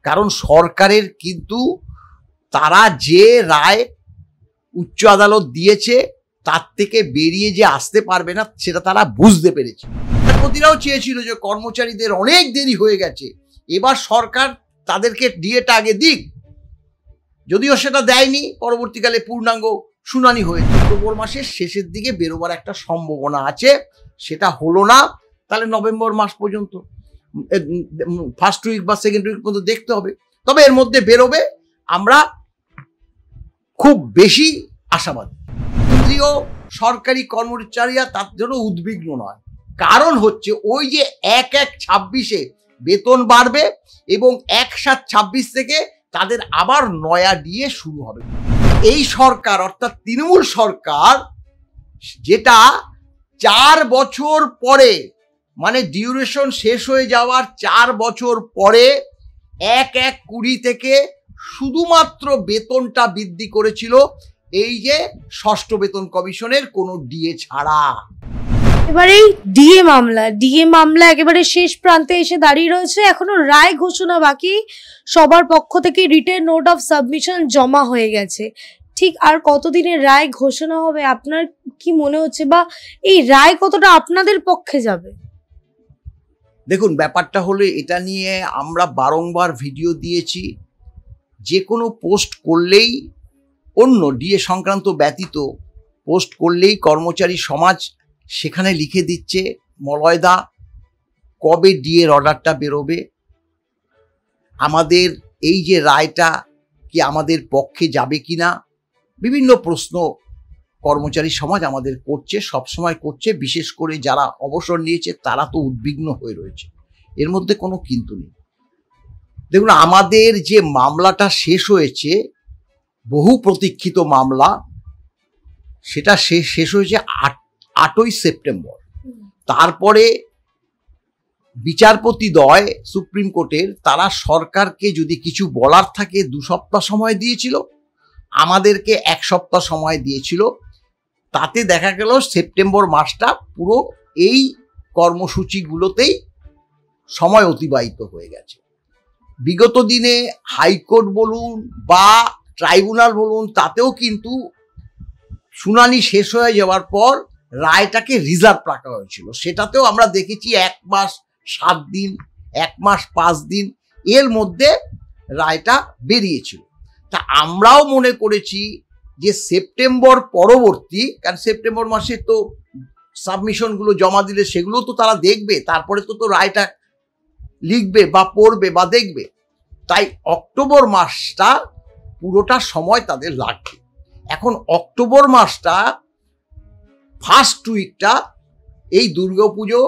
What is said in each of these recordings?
কারণ সরকারের কিন্তু তারা যে রায় উচ্চ আদালত দিয়েছে তার থেকে বেরিয়ে যে আসতে পারবে না সেটা তারা বুঝতে পেরেছে। বিচারপতিরাও চেয়েছিল যে কর্মচারীদের অনেক দেরি হয়ে গেছে, এবার সরকার তাদেরকে ডিএটা আগে দিক, যদিও সেটা দেয়নি। পরবর্তীকালে পূর্ণাঙ্গ শুনানি হয়েছে। অক্টোবর মাসের শেষের দিকে বেরোবার একটা সম্ভাবনা আছে, সেটা হলো না। তাহলে নভেম্বর মাস পর্যন্ত, ফার্স্ট উইক বা সেকেন্ড উইক পর্যন্ত দেখতে হবে। তবে এর মধ্যে বেরোবে, আমরা খুব বেশি আশাবাদী। কেন্দ্রীয় সরকারি কর্মচারীরা তার জন্য উদ্বিগ্ন নয়। কারণ হচ্ছে ওই যে 1/1/26 বেতন বাড়বে এবং 1/7/26 থেকে তাদের আবার নয়া ডিএ শুরু হবে। এই সরকার অর্থাৎ তৃণমূল সরকার, যেটা 4 বছর পরে, মানে ডিউরেশন শেষ হয়ে যাওয়ার 4 বছর পরে 1/1/20 থেকে শুধুমাত্র বেতনটা বৃদ্ধি করেছিল, এই যে ষষ্ঠ বেতন কমিশনের কোনো ডিএ ছাড়া। এবার এই ডিএ মামলা একেবারে শেষ প্রান্তে এসে দাঁড়িয়ে রয়েছে। এখনো রায় ঘোষণা বাকি। সবার পক্ষ থেকে রিটেন নোট অফ সাবমিশন জমা হয়ে গেছে। ঠিক আর কতদিনের রায় ঘোষণা হবে আপনার কি মনে হচ্ছে, বা এই রায় কতটা আপনাদের পক্ষে যাবে? দেখুন, ব্যাপারটা হলো এটা নিয়ে আমরা বারংবার ভিডিও দিয়েছি। যে কোনো পোস্ট করলেই, অন্য ডিএ সংক্রান্ত ব্যতীত পোস্ট করলেই কর্মচারী সমাজ সেখানে লিখে দিচ্ছে মলয়দা কবে ডিএর অর্ডারটা বেরোবে, আমাদের এই যে রায়টা কি আমাদের পক্ষে যাবে কিনা, বিভিন্ন প্রশ্ন কর্মচারী সমাজ আমাদের করছে, সবসময় করছে। বিশেষ করে যারা অবসর নিয়েছে তারা তো উদ্বিগ্ন হয়ে রয়েছে, এর মধ্যে কোনো কিন্তু নেই। দেখুন, আমাদের যে মামলাটা শেষ হয়েছে, বহু প্রতীক্ষিত মামলা, সেটা শেষ হয়েছে 8ই সেপ্টেম্বর। তারপরে বিচারপতিদ্বয় সুপ্রিম কোর্টের, তারা সরকারকে যদি কিছু বলার থাকে 2 সপ্তাহ সময় দিয়েছিল, আমাদেরকে 1 সপ্তাহ সময় দিয়েছিল। তাতে দেখা গেল সেপ্টেম্বর মাসটা পুরো এই কর্মসূচিগুলোতেই সময় অতিবাহিত হয়ে গেছে। বিগত দিনে হাইকোর্ট বলুন বা ট্রাইব্যুনাল বলুন, তাতেও কিন্তু শুনানি শেষ হয়ে যাওয়ার পর রায়টাকে রিজার্ভ রাখা হয়েছিল। সেটাতেও আমরা দেখেছি 1 মাস 7 দিন, 1 মাস 5 দিন এর মধ্যে রায়টা বেরিয়েছিল। তা আমরাও মনে করেছি যে সেপ্টেম্বর পরবর্তী, কারণ সেপ্টেম্বর মাসে তো সাবমিশনগুলো জমা দিলে সেগুলো তো তারা দেখবে, তারপরে তো রায়টা লিখবে বা পড়বে বা দেখবে। তাই অক্টোবর মাসটা পুরোটা সময় তাদের লাগবে। এখন অক্টোবর মাসটা ফার্স্ট উইকটা এই দুর্গাপুজো,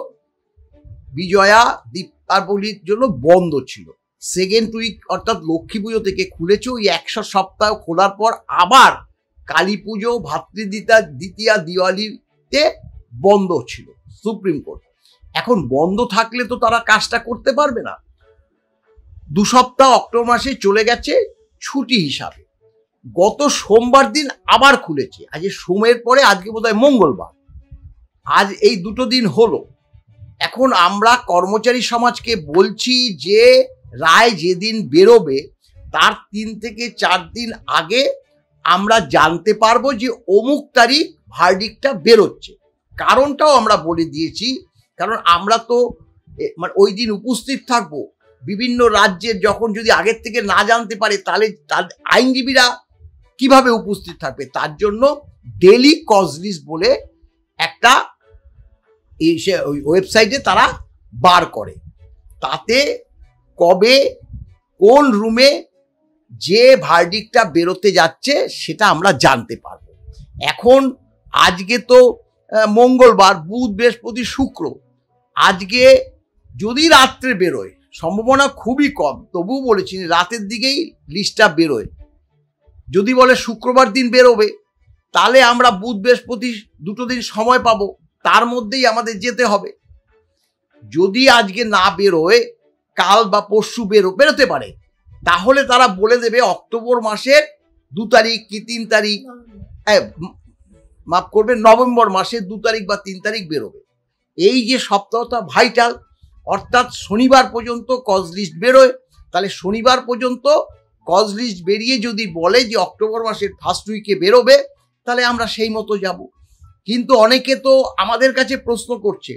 বিজয়া, দীপাবলির জন্য বন্ধ ছিল। সেকেন্ড উইক অর্থাৎ লক্ষ্মী পুজো থেকে খুলেছে। ওই 100 সপ্তাহ খোলার পর আবার কালী পুজো, দ্বিতীয়া, দিওয়ালিতে বন্ধ ছিল সুপ্রিম কোর্ট। এখন বন্ধ থাকলে তো তারা কাজটা করতে পারবে না। 2 সপ্তাহ অক্টোবর মাসে চলে গেছে ছুটি হিসাবে। গত সোমবার দিন আবার খুলেছে। আজ সোমের পরে আজকে বোধহয় মঙ্গলবার, আজ এই 2 দিন হলো। এখন আমরা কর্মচারী সমাজকে বলছি যে রায় যেদিন বেরোবে তার 3 থেকে 4 দিন আগে আমরা জানতে পারবো যে অমুক তারিখ ভার্ডিক্টটা বেরোচ্ছে। কারণটাও আমরা বলে দিয়েছি, কারণ আমরা তো মানে ওই দিন উপস্থিত থাকবো। বিভিন্ন রাজ্যের যখন যদি আগের থেকে না জানতে পারে, তাহলে আইনজীবীরা কিভাবে উপস্থিত থাকবে? তার জন্য ডেলি কজ লিস্ট বলে একটা ওয়েবসাইটে তারা বার করে, তাতে কবে কোন রুমে যে ভার্ডিক্টটা বেরোতে যাচ্ছে সেটা আমরা জানতে পারবো। এখন আজকে তো মঙ্গলবার, বুধ, বৃহস্পতি, শুক্র, আজকে যদি রাত্রে বেরোয়, সম্ভাবনা খুবই কম, তবুও বলেছি রাতের দিকেই লিস্টটা বেরোয়। যদি বলে শুক্রবার দিন বেরোবে, তাহলে আমরা বুধ বৃহস্পতি 2 দিন সময় পাবো, তার মধ্যেই আমাদের যেতে হবে। যদি আজকে না বেরোয়, কাল বা পরশু বেরোতে পারে, তাহলে তারা বলে দেবে অক্টোবর মাসের 2 তারিখ কি 3 তারিখ, মাফ করবে, নভেম্বর মাসের 2 তারিখ বা 3 তারিখ বেরোবে। এই যে সপ্তাহটা ভাইটাল, অর্থাৎ শনিবার পর্যন্ত কজ লিস্ট বেরোয়, তাহলে শনিবার পর্যন্ত কজ লিস্ট বেরিয়ে যদি বলে যে অক্টোবর মাসের ফার্স্ট উইকে বেরোবে, তাহলে আমরা সেই মতো যাব। কিন্তু অনেকে তো আমাদের কাছে প্রশ্ন করছে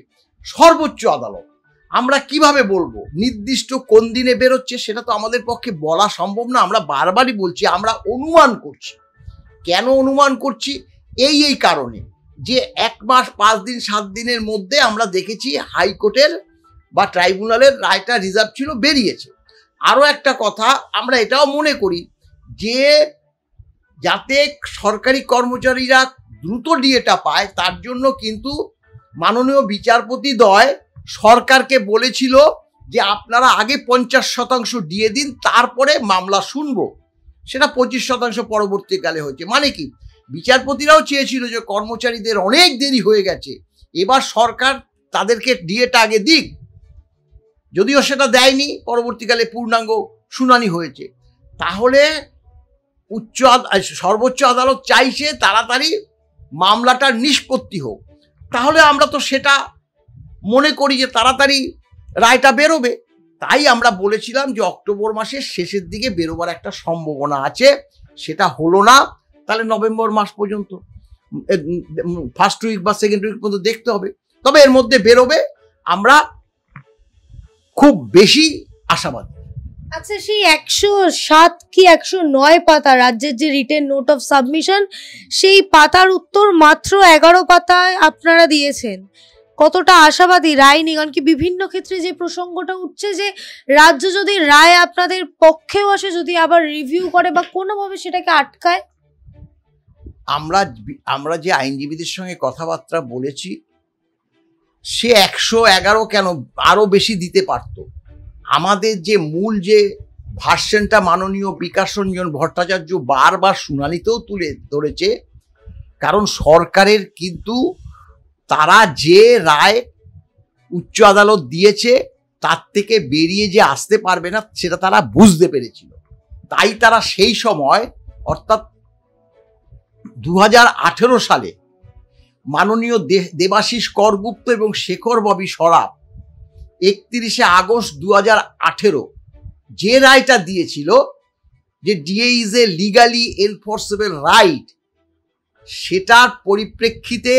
সর্বোচ্চ আদালত, আমরা কিভাবে বলবো নির্দিষ্ট কোন দিনে বেরোচ্ছে? সেটা তো আমাদের পক্ষে বলা সম্ভব না। আমরা বারবারই বলছি আমরা অনুমান করছি। কেন অনুমান করছি? এই কারণে যে 1 মাস 5 দিন 7 দিনের মধ্যে আমরা দেখেছি হাইকোর্টের বা ট্রাইব্যুনালের রায়টা রিজার্ভ ছিল, বেরিয়েছে। আরও একটা কথা, আমরা এটাও মনে করি যে যাতে সরকারি কর্মচারীরা দ্রুত ডিএটা পায়, তার জন্য কিন্তু মাননীয় বিচারপতিদ্বয় সরকারকে বলেছিল যে আপনারা আগে 50% ডিএ দিন, তারপরে মামলা শুনবো। সেটা 25% পরবর্তীকালে হয়েছে। মানে কি, বিচারপতিরাও চেয়েছিল যে কর্মচারীদের অনেক দেরি হয়ে গেছে, এবার সরকার তাদেরকে ডিএটা আগে দিক। যদিও সেটা দেয়নি, পরবর্তীকালে পূর্ণাঙ্গ শুনানি হয়েছে। তাহলে সর্বোচ্চ আদালত চাইছে তাড়াতাড়ি মামলাটার নিষ্পত্তি হোক। তাহলে আমরা তো সেটা মনে করি যে তাড়াতাড়ি রায়টা বেরোবে। তাই আমরা বলেছিলাম যে অক্টোবর মাসের শেষের দিকে বেরোবার একটা সম্ভাবনা আছে। সেটা হলো না, তাহলে নভেম্বর মাস পর্যন্ত, ফার্স্ট উইক বা সেকেন্ড উইক পর্যন্ত দেখতে হবে। তবে এর মধ্যে বেরোবে, আমরা খুব বেশি আশাবাদী। আচ্ছা, সেই 107 কি 109 পাতা রাজ্যের যে রিটেন নোট অফ সাবমিশন, সেই পাতার উত্তর মাত্র 11 পাতায় আপনারা দিয়েছেন। কতটা আশাবাদী রায় নিয়ে? কারণ কি বিভিন্ন ক্ষেত্রে যে প্রসঙ্গটা উঠছে যে রাজ্য যদি রায় আপনাদের পক্ষেও আসে, যদি আবার রিভিউ করে বা কোনোভাবে সেটাকে আটকায়। আমরা যে আইনজীবীদের সঙ্গে কথাবার্তা বলেছি, সে 111 কেন, আরো বেশি দিতে পারত। আমাদের যে মূল যে ভার্সনটা মাননীয় বিকাশ রঞ্জন ভট্টাচার্য বারবার শুনানিতেও তুলে ধরেছে, কারণ সরকারের কিন্তু তারা যে রায় উচ্চ আদালত দিয়েছে তার থেকে বেরিয়ে যে আসতে পারবে না, সেটা তারা বুঝতে পেরেছিল। তাই তারা সেই সময়, অর্থাৎ 2018 সালে মাননীয় দেবাশিস করগুপ্ত এবং শেখর ববি সরাফ 31শে আগস্ট 2018 যে রায়টা দিয়েছিল যে DA is a legally enforceable right, সেটার পরিপ্রেক্ষিতে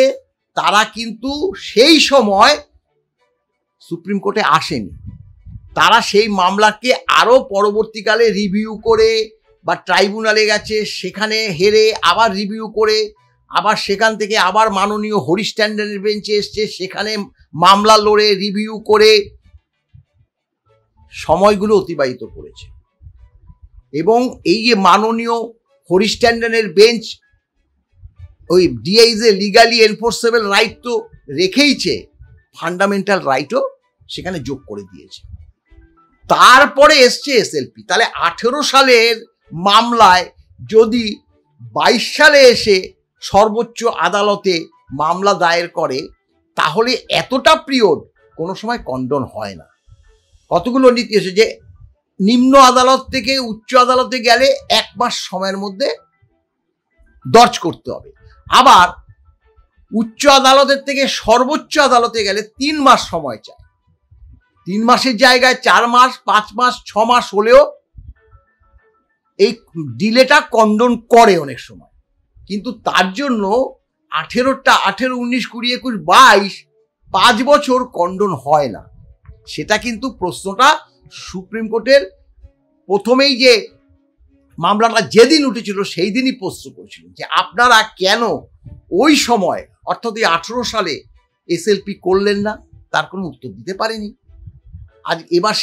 তারা কিন্তু সেই সময় সুপ্রিম কোর্টে আসেনি। তারা সেই মামলাকে আরো পরবর্তীকালে রিভিউ করে বা ট্রাইব্যুনালে গেছে, সেখানে হেরে আবার রিভিউ করে, আবার সেখান থেকে আবার মাননীয় হরিশ ট্যান্ডনের বেঞ্চে এসছে, সেখানে মামলা লড়ে রিভিউ করে সময়গুলো অতিবাহিত করেছে। এবং এই যে মাননীয় হরিশ ট্যান্ডনের বেঞ্চ ওই DA is a legally enforceable right তো রেখেইছে, ফান্ডামেন্টাল রাইটও সেখানে যোগ করে দিয়েছে। তারপরে এসছে এসএলপি। তাহলে 18 সালের মামলায় যদি 22 সালে এসে সর্বোচ্চ আদালতে মামলা দায়ের করে, তাহলে এতটা পিরিয়ড কোনো সময় কন্ডন হয় না। কতগুলো নীতি এসে যে নিম্ন আদালত থেকে উচ্চ আদালতে গেলে 1 মাস সময়ের মধ্যে দর্জ করতে হবে, আবার উচ্চ আদালতের থেকে সর্বোচ্চ আদালতে গেলে 3 মাস সময় চায়। 3 মাসের জায়গায় 4 মাস, 5 মাস, 6 মাস হলেও এই ডিলেটা কন্ডন করে অনেক সময়। কিন্তু তার জন্য 18, 19, 20, 21, 22 5 বছর কন্ডন হয় না। সেটা কিন্তু প্রশ্নটা সুপ্রিম কোর্টের প্রথমেই যে মামলাটা যেদিন উঠেছিল সেই দিনই প্রশ্ন করেছিল যে আপনারা কেন ওই সময়, অর্থাৎ 18 সালে এসএলপি করলেন না। তার কোনো উত্তর দিতে পারেনি। আজ এবার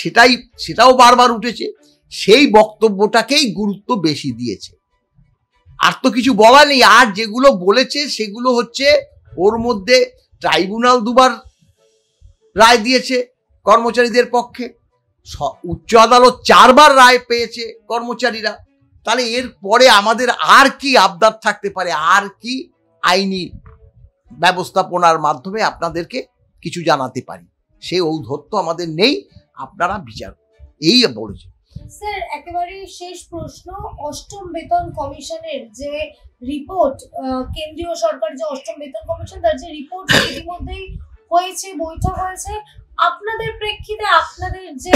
সেটাও বারবার উঠেছে। সেই বক্তব্যটাকেই গুরুত্ব বেশি দিয়েছে, আর তো কিছু বলা নেই। আর যেগুলো বলেছে সেগুলো হচ্ছে, ওর মধ্যে ট্রাইব্যুনাল 2বার রায় দিয়েছে কর্মচারীদের পক্ষে, উচ্চ আদালত 4বার রায় পেয়েছে কর্মচারীরা। তাহলে এর পরে আমাদের আর কি আবদার থাকতে পারে? আর কি আইনি ব্যবস্থাপনার মাধ্যমে আপনাদেরকে কিছু জানাতে পারি? সেই ঔদ্ধত্য আমাদের নেই, আপনারা বিচার। এই বলেছে। স্যার, একেবারে শেষ প্রশ্ন, অষ্টম বেতন কমিশনের যে রিপোর্ট, কেন্দ্রীয় সরকার যে অষ্টম বেতন কমিশন, তার যে রিপোর্ট ইতিমধ্যেই হয়েছে, বৈঠক হয়েছে, আপনাদের প্রেক্ষিতে আপনাদের যে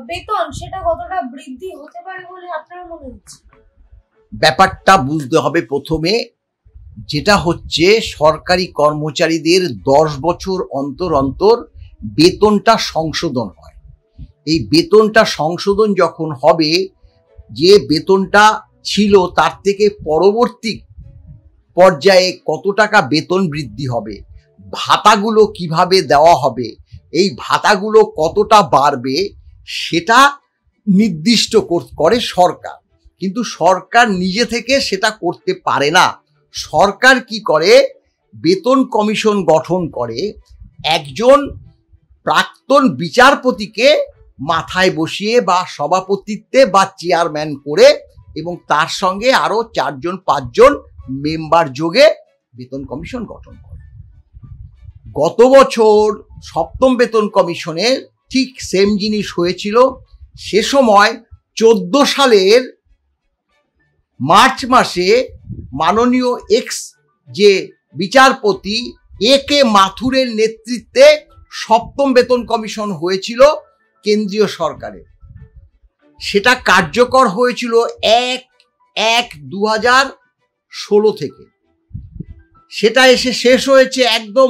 বেতন সেটা কতটা বৃদ্ধি হতে পারে বলে আপনার মনে হচ্ছে? ব্যাপারটা বুঝতে হবে প্রথমে, যেটা হচ্ছে সরকারি কর্মচারীদের 10 বছর অন্তর অন্তর বেতনটা সংশোধন হয়। এই বেতনটা সংশোধন যখন হবে, যে বেতনটা ছিল তার থেকে পরবর্তী পর্যায়ে কত টাকা বেতন বৃদ্ধি হবে, ভাতাগুলো কিভাবে দেওয়া হবে, এই ভাতাগুলো কতটা বাড়বে, সেটা নির্দিষ্ট করে সরকার। কিন্তু সরকার নিজে থেকে সেটা করতে পারে না। সরকার কি করে, বেতন কমিশন গঠন করে, একজন প্রাক্তন বিচারপতিকে মাথায় বসিয়ে বা সভাপতিত্বে বা চেয়ারম্যান করে এবং তার সঙ্গে আরো 4-5 জন মেম্বার যোগে বেতন কমিশন গঠন করে। গত বছর 7ম বেতন কমিশনের ঠিক সেম জিনিস হয়েছিল। সে সময় 14 সালের মার্চ মাসে মাননীয় এক্স যে বিচারপতি এ কে মাথুরের নেতৃত্বে 7ম বেতন কমিশন হয়েছিল কেন্দ্রীয় সরকারের। সেটা কার্যকর হয়েছিল 1/1/2016 থেকে। সেটা এসে শেষ হয়েছে একদম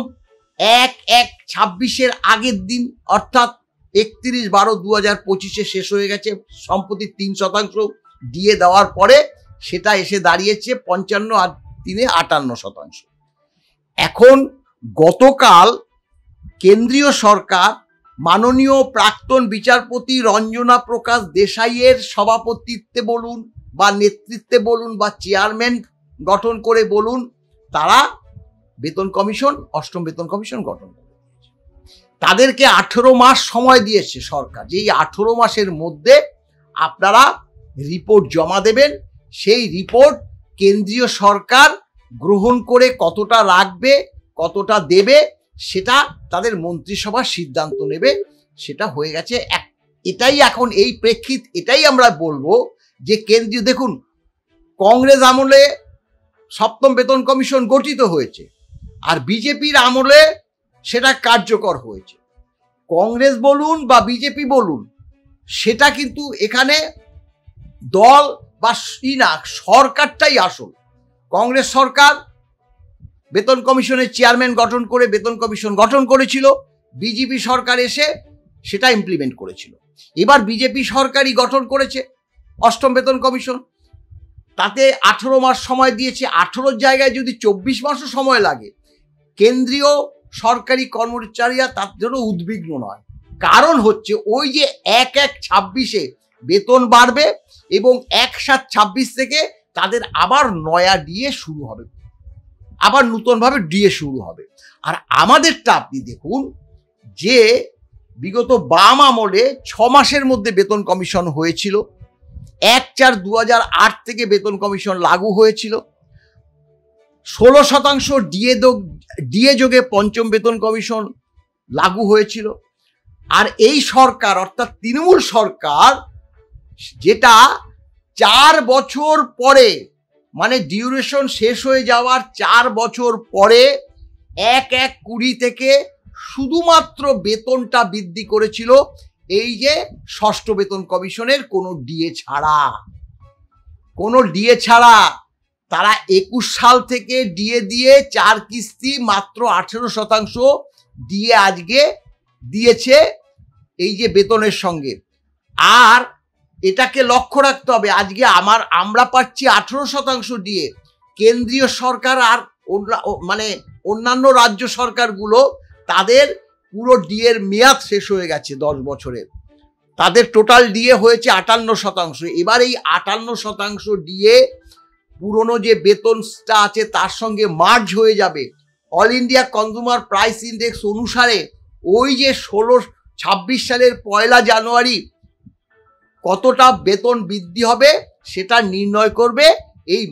1/1/26 আগের দিন, অর্থাৎ 31/12/2025 শেষ হয়ে গেছে। সম্প্রতি 3% দিয়ে দেওয়ার পরে সেটা এসে দাঁড়িয়েছে 55 আর 3 58%। এখন গতকাল কেন্দ্রীয় সরকার মাননীয় প্রাক্তন বিচারপতি রঞ্জনা প্রকাশ দেশাইয়ের সভাপতিত্বে বলুন বা নেতৃত্বে বলুন বা চেয়ারম্যান গঠন করে বলুন, তারা বেতন কমিশন, 8ম বেতন কমিশন গঠন করে তাদেরকে 18 মাস সময় দিয়েছে সরকার, যে এই 18 মাসের মধ্যে আপনারা রিপোর্ট জমা দেবেন। সেই রিপোর্ট কেন্দ্রীয় সরকার গ্রহণ করে কতটা রাখবে কতটা দেবে সেটা তাদের মন্ত্রিসভা সিদ্ধান্ত নেবে। সেটা হয়ে গেছে। এটাই এখন এই প্রেক্ষিত, এটাই আমরা বলবো যে কেন্দ্রীয়, দেখুন কংগ্রেস আমলে 7ম বেতন কমিশন গঠিত হয়েছে আর বিজেপির আমলে সেটা কার্যকর হয়েছে। কংগ্রেস বলুন বা বিজেপি বলুন, সেটা কিন্তু এখানে দল বা সরকারটাই আসল। কংগ্রেস সরকার বেতন কমিশনের চেয়ারম্যান গঠন করে বেতন কমিশন গঠন করেছিল, বিজেপি সরকার এসে সেটা ইমপ্লিমেন্ট করেছিল। এবার বিজেপি সরকারই গঠন করেছে 8ম বেতন কমিশন, তাতে 18 মাস সময় দিয়েছে। 18 জায়গায় যদি 24 মাসও সময় লাগে, কেন্দ্রীয় সরকারি কর্মচারীরা তার জন্য উদ্বিগ্ন নয়। কারণ হচ্ছে ওই যে 1/1/26 বেতন বাড়বে এবং 1/7/26 থেকে তাদের আবার নয়া ডিএ শুরু হবে, আবার নতুনভাবে ডিএ শুরু হবে। আর আমাদেরটা আপনি দেখুন যে বিগত বাম আমলে 6 মাসের মধ্যে বেতন কমিশন হয়েছিল। 1/4/2008 থেকে বেতন কমিশন লাগু হয়েছিল। 16% ডিএ যোগে 5ম বেতন কমিশন লাগু হয়েছিল। আর এই সরকার অর্থাৎ তৃণমূল সরকার, যেটা 4 বছর পরে, মানে ডিউরেশন শেষ হয়ে যাওয়ার 4 বছর পরে 1/1/20 থেকে শুধুমাত্র বেতনটা বৃদ্ধি করেছিল এই যে 6ষ্ঠ বেতন কমিশনের কোনো ডিএ ছাড়া। তারা 21 সাল থেকে ডিএ দিয়ে 4 কিস্তি মাত্র 18% ডিএ আজকে দিয়েছে এই যে বেতনের সঙ্গে। আর এটাকে লক্ষ্য রাখতে হবে, আজকে আমরা পাচ্ছি 18% ডিএ। কেন্দ্রীয় সরকার আর মানে অন্যান্য রাজ্য সরকারগুলো, তাদের পুরো ডিএর মেয়াদ শেষ হয়ে গেছে 10 বছরের। তাদের টোটাল ডিএ হয়েছে 58%। এবার এই 58% ডিএ পুরনো যে বেতনটা আছে তার সঙ্গে মার্জ হয়ে যাবে। All India consumer price index অনুসারে ওই যে 26 সালের 1 জানুয়ারি কতটা বেতন বৃদ্ধি হবে সেটা নির্ণয় করবে এই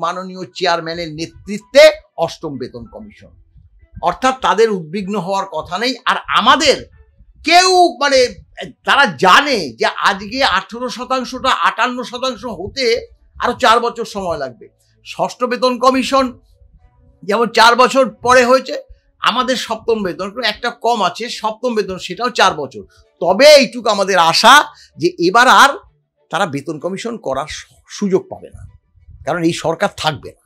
মাননীয় চেয়ারম্যানের নেতৃত্বে 8ম বেতন কমিশন। অর্থাৎ তাদের উদ্বিগ্ন হওয়ার কথা নেই। আর আমাদের কেউ মানে তারা জানে যে আজকে 18%টা 58% হতে আরো 4 বছর সময় লাগবে। 6ষ্ঠ বেতন কমিশন যেমন 4 বছর পরে হয়েছে, আমাদের সপ্তম বেতন একটা কম আছে, সপ্তম বেতন সেটাও 4 বছর। তবে এইটুকু আমাদের আশা যে এবার আর তারা বেতন কমিশন করার সুযোগ পাবে না, কারণ এই সরকার থাকবে না।